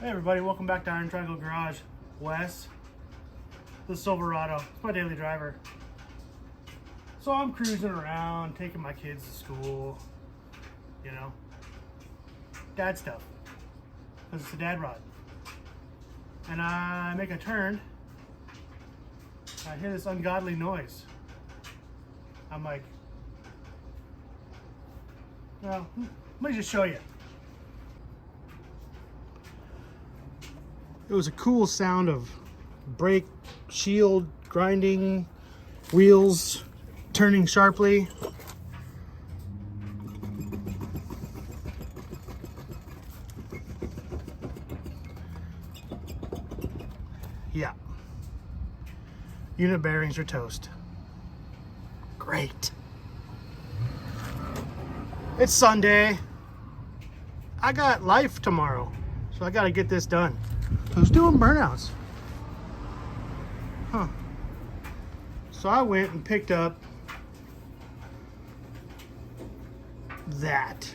Hey everybody, welcome back to Iron Triangle Garage. Wes, the Silverado. It's my daily driver. So I'm cruising around, taking my kids to school, you know, dad stuff, because it's a dad rod. And I make a turn, I hear this ungodly noise. I'm like, well, let me just show you. It was a cool sound of brake shield grinding, wheels turning sharply. Yeah. Unit bearings are toast. Great. It's Sunday. I got life tomorrow, so I got to get this done. Who's doing burnouts? Huh. So I went and picked up that.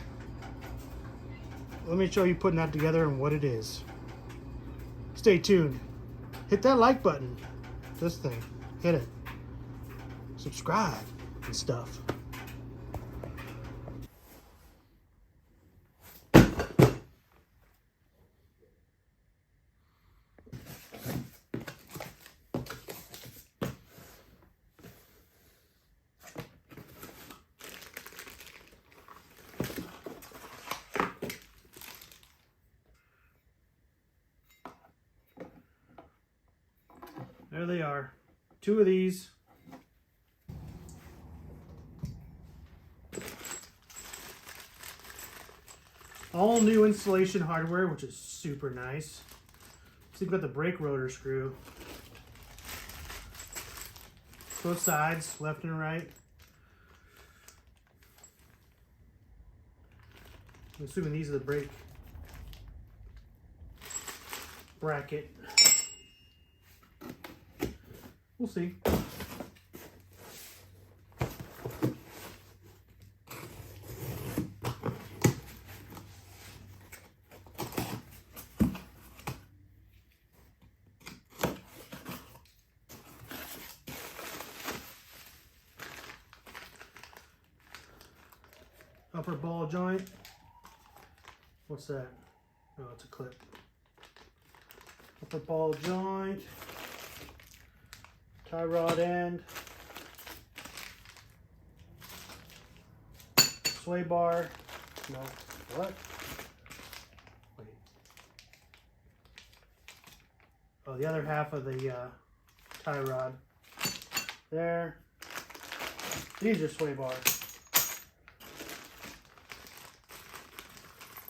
Let me show you putting that together and what it is. Stay tuned. Hit that like button. This thing. Hit it. Subscribe and stuff. There they are. 2 of these. All new installation hardware, which is super nice. So you've got the brake rotor screw. Both sides, left and right. I'm assuming these are the brake bracket. We'll see. Upper ball joint. What's that? Oh, it's a clip. Upper ball joint. Tie rod end, sway bar, no, what? Wait. Oh, the other half of the tie rod. There. These are sway bars.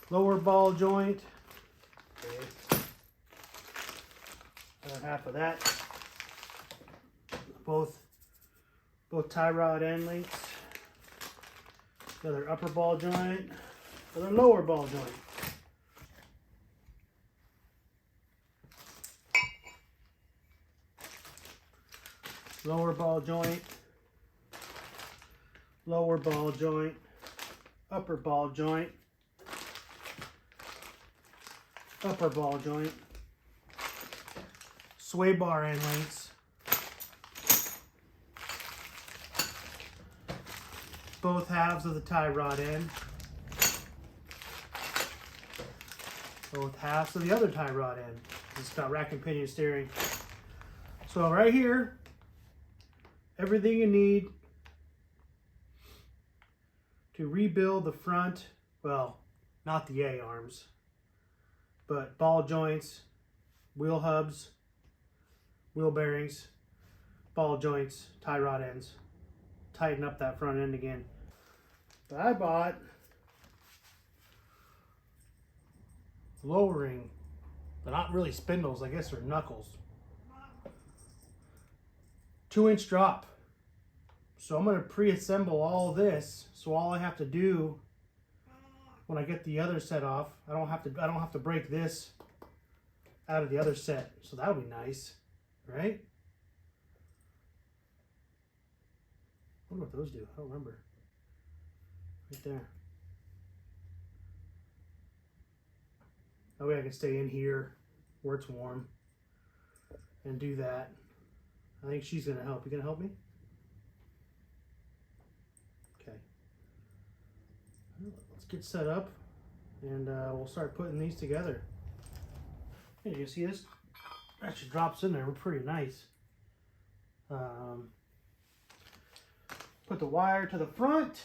Lower ball joint. Okay. Other half of that. Both tie rod end links. Another upper ball joint. Another lower ball joint. Lower ball joint. Lower ball joint. Upper ball joint. Upper ball joint. Sway bar end links. Both halves of the tie rod end. Both halves of the other tie rod end. It's got rack and pinion steering. So right here, everything you need to rebuild the front, well, not the A-arms, but ball joints, wheel hubs, wheel bearings, ball joints, tie rod ends. Tighten up that front end again. But I bought lowering, they're not really spindles, I guess they're knuckles. 2-inch drop. So I'm going to pre-assemble all this, so all I have to do when I get the other set off, I don't have to break this out of the other set. So that'll be nice, right? I wonder what those do. I don't remember. Right there. That way I can stay in here where it's warm and do that. I think she's gonna help. You gonna help me? Okay. Let's get set up and we'll start putting these together. Hey, you see this? Actually drops in there. We're pretty nice. Put the wire to the front.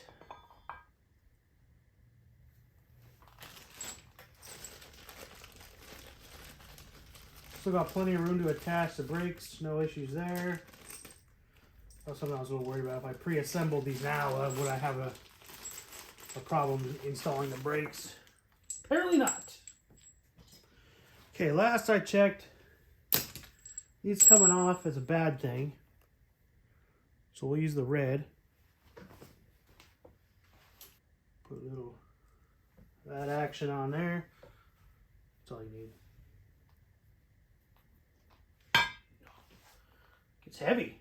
Still got plenty of room to attach the brakes. No issues there. That's something I was a little worried about. If I pre-assembled these now, would I have a problem installing the brakes? Apparently not. Okay, last I checked, these coming off is a bad thing. So we'll use the red. Put a little that action on there. That's all you need. It's heavy.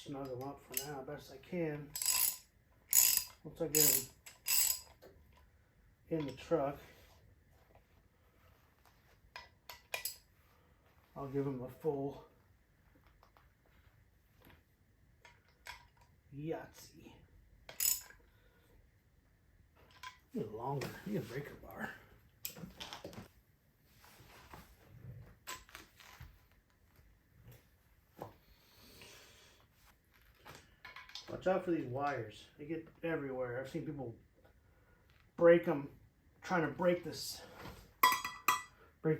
Snug them up for now, best I can. Once I get them in the truck, I'll give them a full Yahtzee. A little longer. I need a breaker bar. Watch out for these wires. They get everywhere. I've seen people break them, trying to break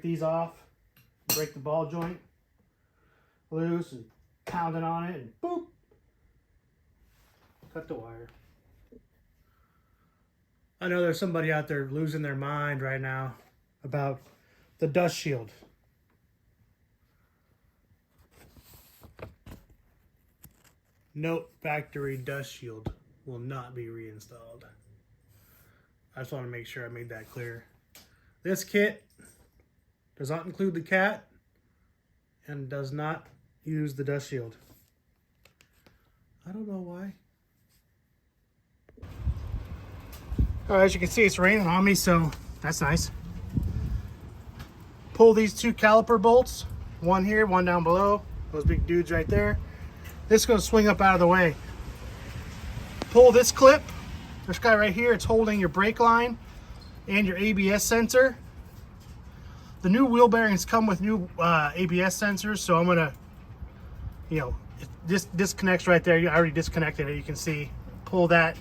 these off, break the ball joint loose and pounding on it and boop, cut the wire. I know there's somebody out there losing their mind right now about the dust shield. Note, factory dust shield will not be reinstalled. I just want to make sure I made that clear. This kit does not include the cat and does not use the dust shield. I don't know why. Alright, as you can see, it's raining on me, so that's nice. Pull these two caliper bolts, one here, one down below, those big dudes right there. This is going to swing up out of the way. Pull this clip. This guy right here, it's holding your brake line and your ABS sensor. The new wheel bearings come with new ABS sensors, so I'm going to, this disconnects right there. I already disconnected it, you can see. Pull that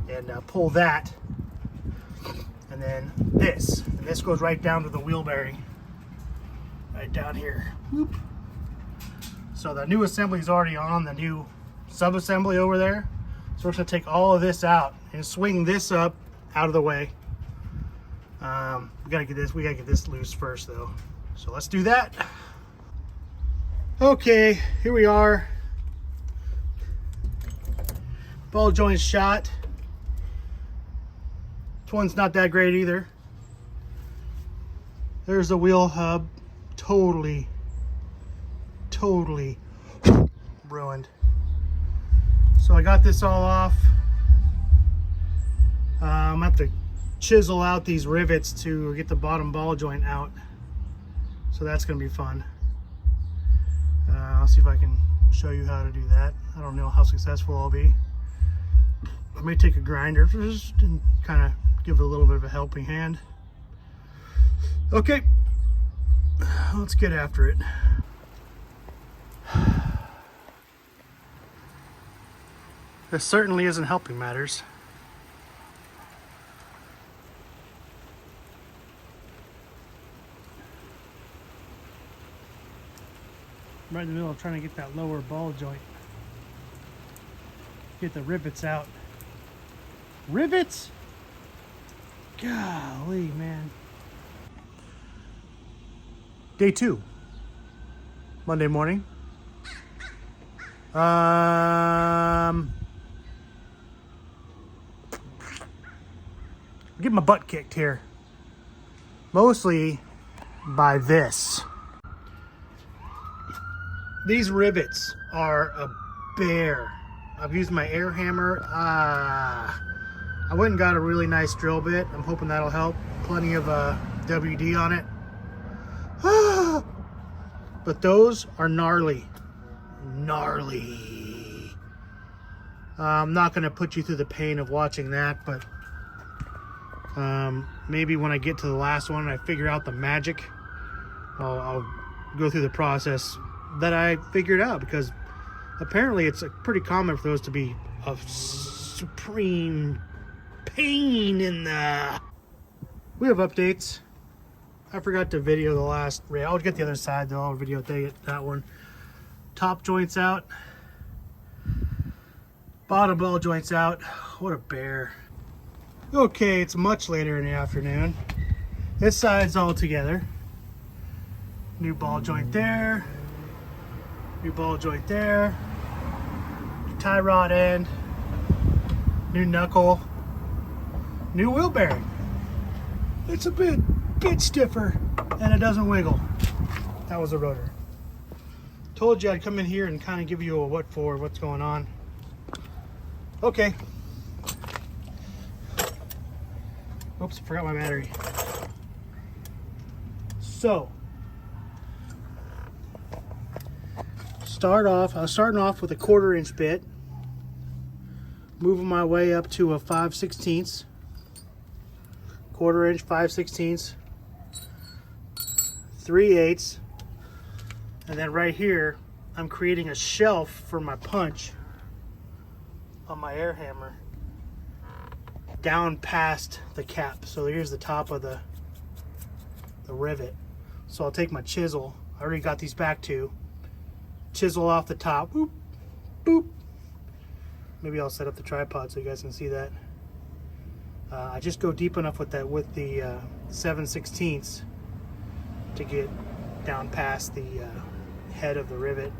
and pull that. And then this. And this goes right down to the wheel bearing. Right down here. Whoop. So the new assembly is already on the new sub-assembly over there. So we're going to take all of this out and swing this up out of the way. We gotta get this loose first though. So let's do that. Okay, here we are. Ball joint shot. This one's not that great either. There's the wheel hub. Totally ruined. So I got this all off. I'm gonna have to chisel out these rivets to get the bottom ball joint out. So that's gonna be fun. I'll see if I can show you how to do that. I don't know how successful I'll be. I may take a grinder just and kind of give it a little bit of a helping hand. Okay, let's get after it. This certainly isn't helping matters. I'm right in the middle of trying to get that lower ball joint. Get the rivets out. Rivets? Golly, man. Day 2. Monday morning. Get my butt kicked here. Mostly by this. These rivets are a bear. I've used my air hammer. I went and got a really nice drill bit. I'm hoping that'll help. Plenty of WD on it. But those are gnarly. Gnarly. I'm not going to put you through the pain of watching that, but maybe when I get to the last one and I figure out the magic, I'll go through the process that I figured out, because apparently it's pretty common for those to be a supreme pain in the... We have updates. I forgot to video the last rail. I'll get the other side though. I'll video that one. Top joints out. Bottom ball joints out. What a bear. Okay, it's much later in the afternoon. This side's all together. New ball joint there. New ball joint there. Tie rod end. New knuckle. New wheel bearing. It's a bit stiffer and it doesn't wiggle. That was a rotor. Told you I'd come in here and kind of give you a what's going on. Okay. Oops, forgot my battery. So, I was starting off with a 1/4 inch bit, moving my way up to a 5/16, 1/4 inch, 5/16, 3/8, and then right here I'm creating a shelf for my punch on my air hammer down past the cap. So here's the top of the rivet. So I'll take my chisel. I already got these back to chisel off the top. Boop, boop. Maybe I'll set up the tripod so you guys can see that. I just go deep enough with the 7/16 to get down past the head of the rivet,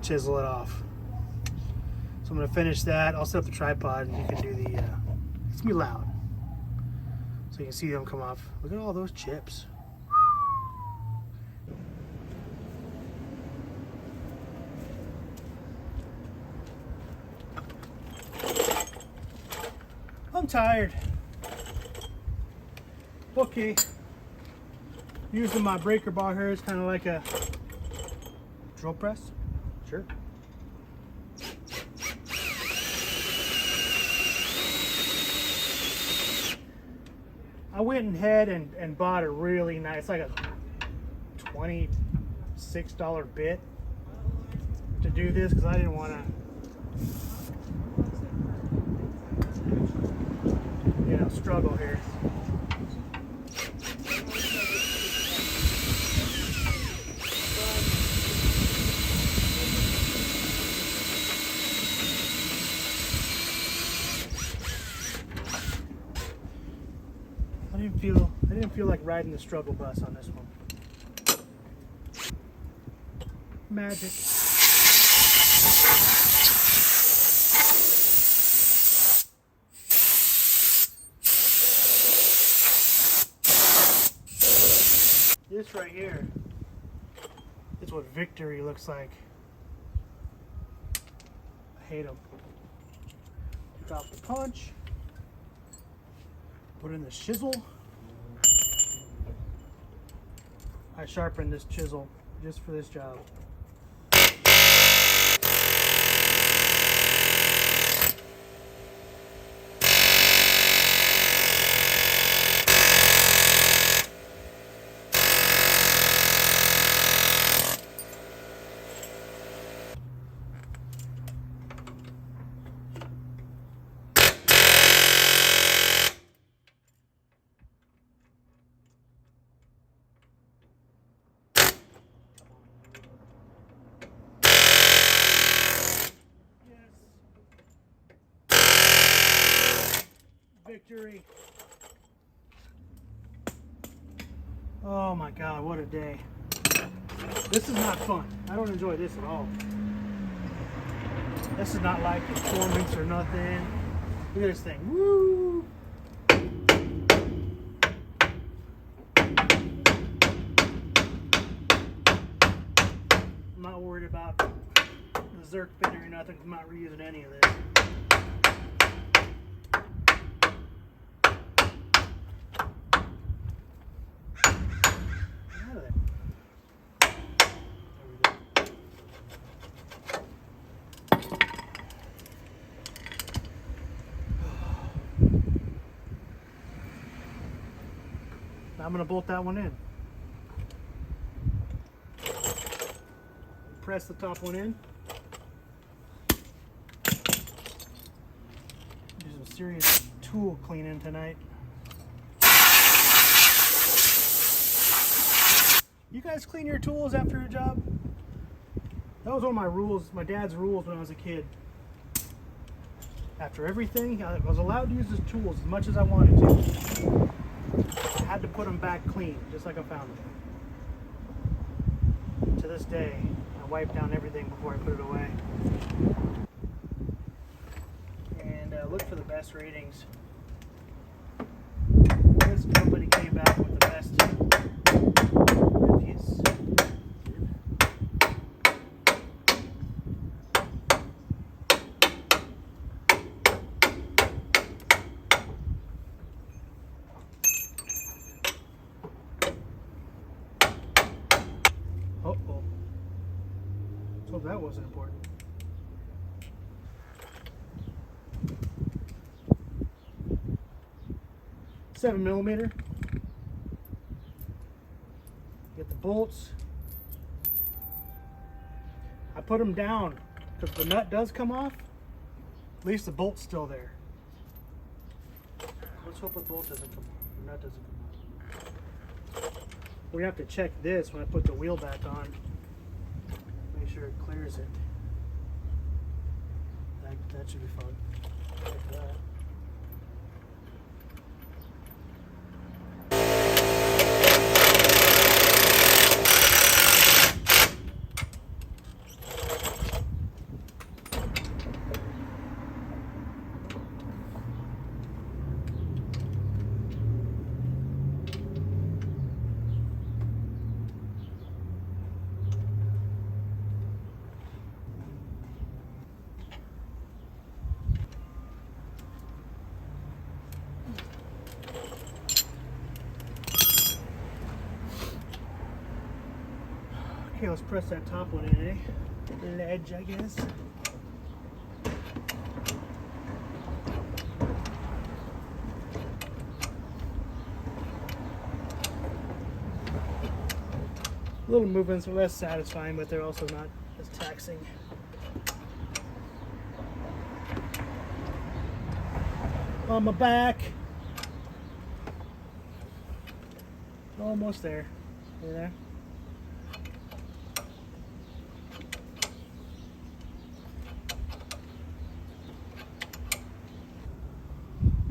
chisel it off. So I'm going to finish that. I'll set up the tripod and you can do the, it's going to be loud. So you can see them come off. Look at all those chips. I'm tired. Okay. Using my breaker bar here is kind of like a drill press. Sure. I went ahead and bought a really nice, like a $26 bit to do this, because I didn't want to, struggle here. I didn't feel like riding the struggle bus on this one. Magic. This right here is what victory looks like. I hate them. Drop the punch. Put in the chisel. I sharpened this chisel just for this job. Victory. Oh my God, what a day. This is not fun. I don't enjoy this at all. This is not like performance or nothing. Look at this thing. Woo! I'm not worried about the Zerk fender or nothing. I'm not reusing any of this. Now I'm going to bolt that one in. Press the top one in. Do some serious tool cleaning tonight. You guys clean your tools after your job? That was one of my rules, my dad's rules when I was a kid. After everything, I was allowed to use his tools as much as I wanted to. I had to put them back clean, just like I found them. To this day, I wipe down everything before I put it away. And look for the best ratings. This company came back with the best reviews. Uh-oh. So that wasn't important. Seven millimeter. Get the bolts. I put them down because the nut does come off. At least the bolt's still there. Let's hope the bolt doesn't come off. The nut doesn't come off. We have to check this when I put the wheel back on. Make sure it clears it. That should be fun. Check that. Okay, let's press that top one in, eh? Ledge, I guess. Little movements are less satisfying, but they're also not as taxing. On my back. Almost there. You there?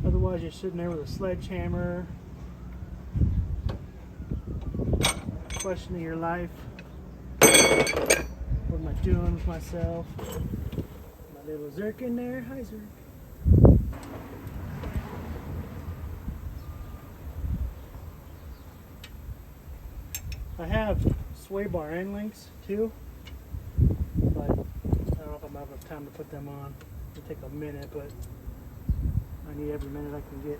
Otherwise, you're sitting there with a sledgehammer, questioning your life. What am I doing with myself? My little Zerk in there. Hi, Zerk. I have sway bar end links too, but I don't know if I'm gonna have enough time to put them on. It'll take a minute, but I need every minute I can get.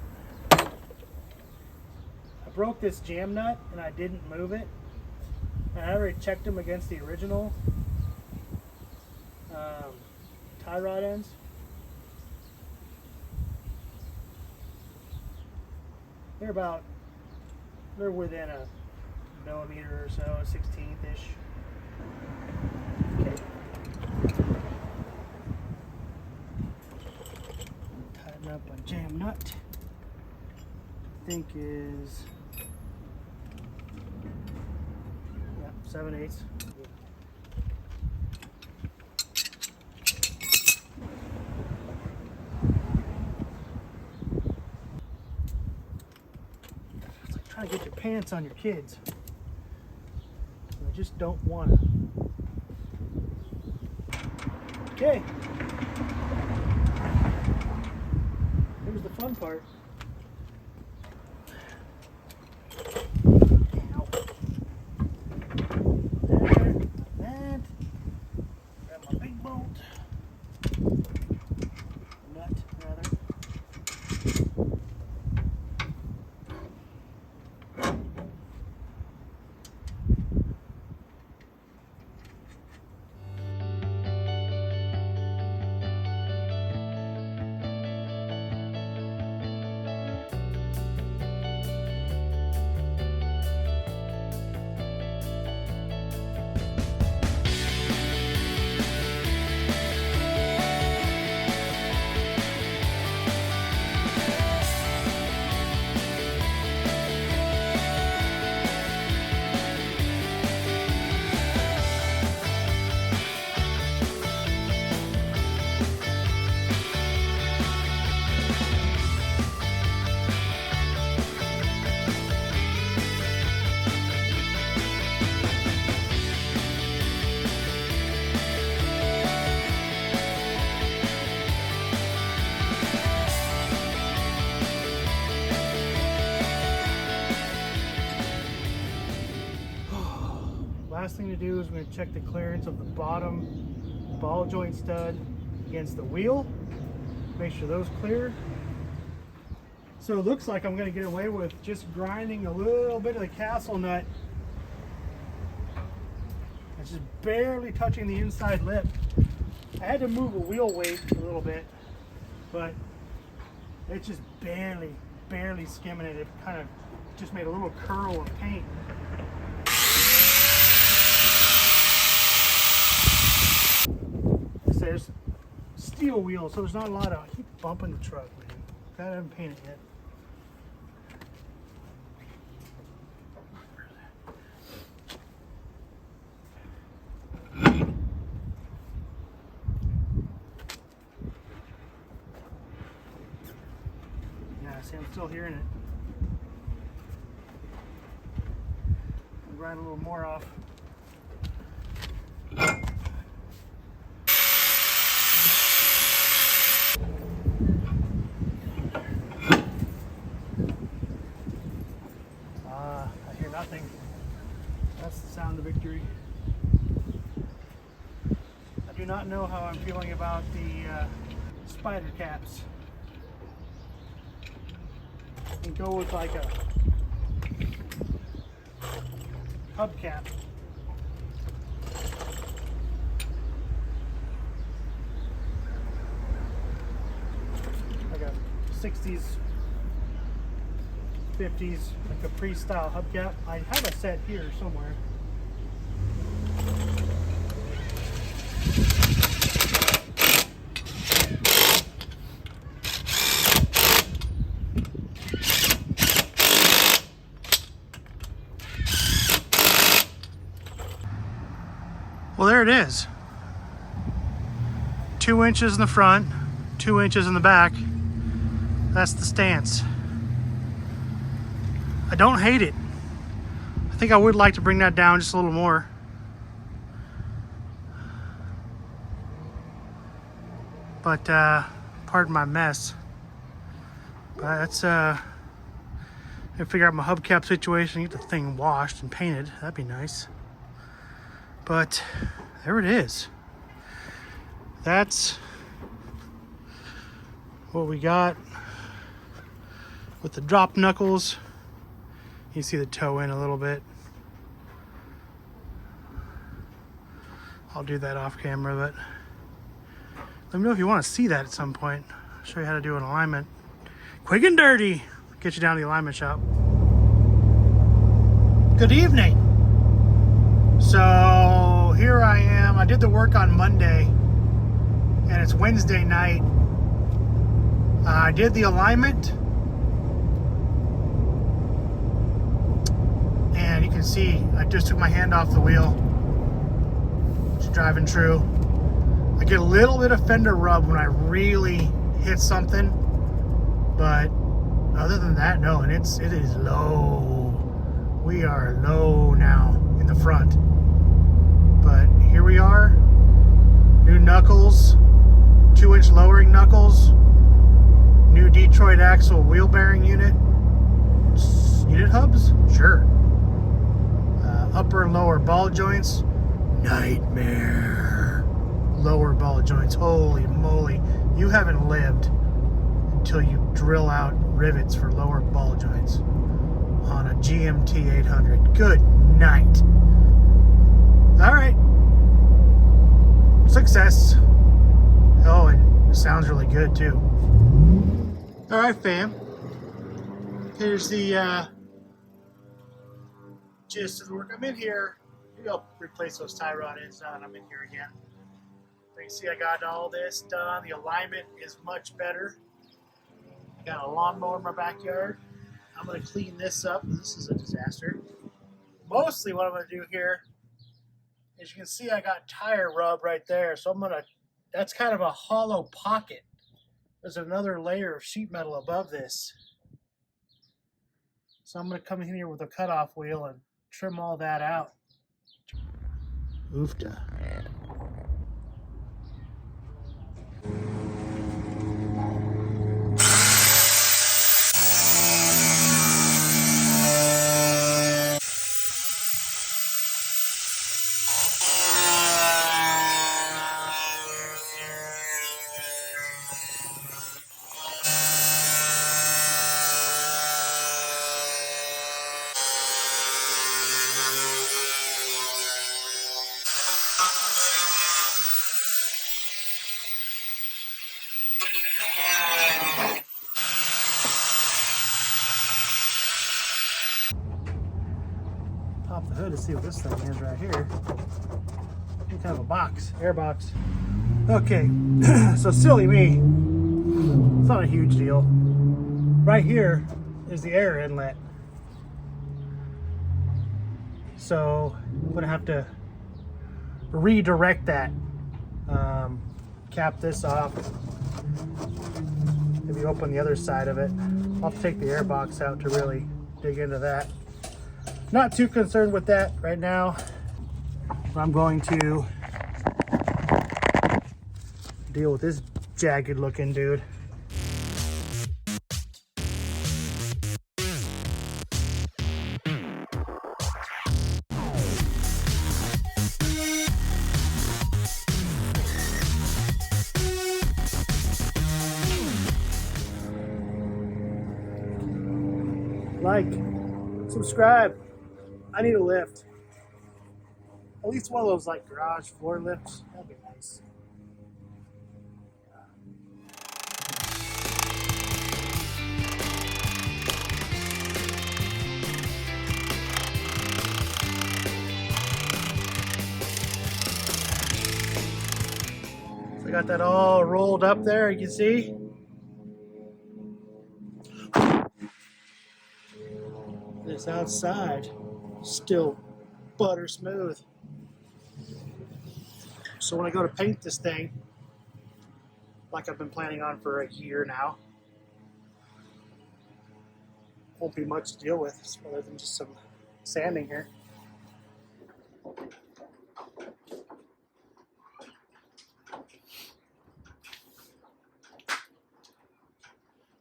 I broke this jam nut and I didn't move it. And I already checked them against the original tie rod ends. They're within a millimeter or so, 1/16-ish. Okay. Tighten up my jam nut. I think is 7/8. It's like trying to get your pants on your kids. I just don't want to. Okay. Here's the fun part. Ow. There, that. Grab my big bolt. Nut, rather. Last thing to do is we're going to check the clearance of the bottom ball joint stud against the wheel. Make sure those clear. So it looks like I'm going to get away with just grinding a little bit of the castle nut. It's just barely touching the inside lip. I had to move a wheel weight a little bit, but it's just barely skimming it. It kind of just made a little curl of paint. There's steel wheels, so there's not a lot of. I keep bumping the truck, man. I haven't painted yet. Yeah, see, I'm still hearing it. I'll grind a little more off. Nothing. That's the sound of victory. I do not know how I'm feeling about the spider caps. I can go with like a hubcap. Like a 60s 50s, like a pre-style hubcap. I have a set here somewhere. Well, there it is. 2 inches in the front, 2 inches in the back. That's the stance. I don't hate it. I think I would like to bring that down just a little more. But pardon my mess. But that's I figure out my hubcap situation, get the thing washed and painted. That'd be nice. But there it is. That's what we got with the drop knuckles. You see the toe in a little bit. I'll do that off camera, but let me know if you want to see that at some point. I'll show you how to do an alignment. Quick and dirty. Get you down to the alignment shop. Good evening. So here I am. I did the work on Monday and it's Wednesday night. I did the alignment. And you can see I just took my hand off the wheel. Just driving true. I get a little bit of fender rub when I really hit something, but other than that, no. And it is low. We are low now in the front. But here we are. New knuckles. 2-inch lowering knuckles. New Detroit axle wheel bearing unit. Unit hubs? Sure. Upper and lower ball joints. Nightmare. Lower ball joints. Holy moly. You haven't lived until you drill out rivets for lower ball joints on a GMT 800. Good night. All right. Success. Oh, and it sounds really good too. All right, fam. Here's the gist of the work. I'm in here. Maybe I'll replace those tie rod ends on. I'm in here again. You can see I got all this done. The alignment is much better. I got a lawnmower in my backyard. I'm going to clean this up. This is a disaster. Mostly what I'm going to do here, as you can see, I got tire rub right there. So I'm going to, that's kind of a hollow pocket. There's another layer of sheet metal above this. So I'm going to come in here with a cutoff wheel and trim all that out. Oofta. Pop the hood to see what this thing is right here. Some kind of a box, air box. Okay, so silly me. It's not a huge deal. Right here is the air inlet. So I'm gonna have to redirect that. Cap this off. Maybe open the other side of it. I'll have to take the air box out to really dig into that. Not too concerned with that right now. I'm going to deal with this jagged looking dude. Like, subscribe. I need a lift. At least one of those like garage floor lifts. That'd be nice. So I got that all rolled up there, you can see. This outside still butter smooth. So when I go to paint this thing, like I've been planning on for a year now, won't be much to deal with other than just some sanding here.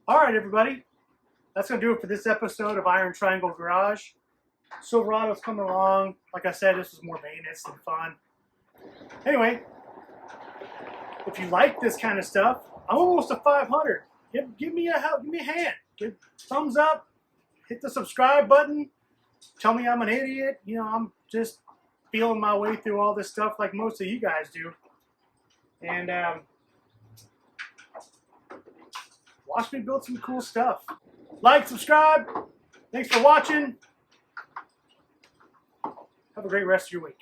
All right, everybody. That's going to do it for this episode of Iron Triangle Garage. Silverado's coming along. Like I said, this was more maintenance than fun. Anyway, if you like this kind of stuff, I'm almost at 500. Give me a help. Give me a hand. Give thumbs up. Hit the subscribe button. Tell me I'm an idiot. You know, I'm just feeling my way through all this stuff like most of you guys do. And watch me build some cool stuff. Like, subscribe. Thanks for watching. Have a great rest of your week.